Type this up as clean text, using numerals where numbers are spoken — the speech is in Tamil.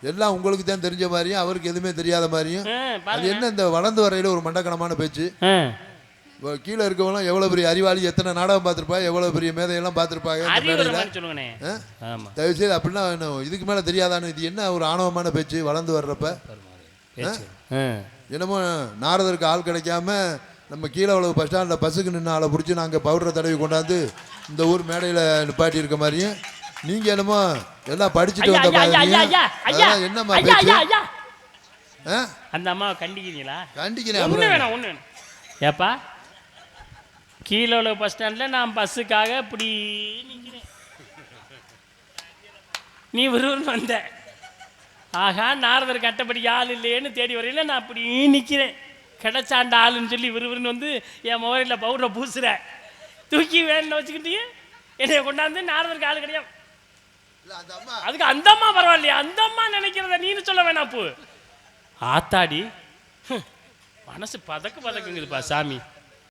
எல்லாம் உங்களுக்கு தான் தெரிஞ்ச மாதிரியும் அவருக்கு எதுவுமே தெரியாத மாதிரியும். அது என்ன இந்த வளர்ந்து வரையில ஒரு மண்டக்கணமான பேச்சு. கீழே இருக்கவங்களாம் எவ்வளவு பெரிய அறிவாளி, எத்தனை நாடகம் பார்த்துருப்பா, எவ்வளவு பெரிய மேதையெல்லாம் பார்த்துருப்பாங்க. தயவு செய்து அப்படின்னா இதுக்கு மேல தெரியாதான்னு. இது என்ன ஒரு ஆணவமான பேச்சு வளர்ந்து வர்றப்ப. என்னமோ நாரதருக்கு ஆள் கிடைக்காம நம்ம கீழே அவ்வளவு பஸ் ஸ்டாண்டில் பஸ்ஸுக்கு நின்று ஆளை பிடிச்சி நாங்கள் பவுடரை தடவி கொண்டாந்து இந்த ஊர் மேடையில் நிப்பாட்டி இருக்க மாதிரியும் நீங்க என்னமோ எல்லாம் படிச்சுட்டு வந்த மாதிரியும். என்னம்மா பேச்சு? அந்த அம்மாவை கண்டிக்கிறீங்களா? கண்டிக்கிறேன். ஒன்று வேணாம், ஒன்று வேணும். ஏப்பா கீழே உள்ள பஸ் ஸ்டாண்டில் நான் பஸ்ஸுக்காக இப்படி நிற்கிறேன், நீ விரும்புன்னு வந்த. ஆகா நாரதர் கட்டப்படி ஆள் இல்லையேன்னு தேடி வரையில நான் அப்படி நிற்கிறேன். கிடைச்சாண்ட ஆளுன்னு சொல்லி விறுவிறுன்னு வந்து என் மொபைலில் பவுடரை பூசுற தூக்கி வேணும்னு வச்சுக்கிட்டீங்க. என்னைய கொண்டாந்து நாரதருக்கு ஆள் கிடையாது. அதுக்கு அந்த அம்மா பரவாயில்லையா? அந்த அம்மா நினைக்கிறத நீனு சொல்ல வேணாம். பூ ஆத்தாடி மனசு பதக்குங்குதுப்பா சாமி.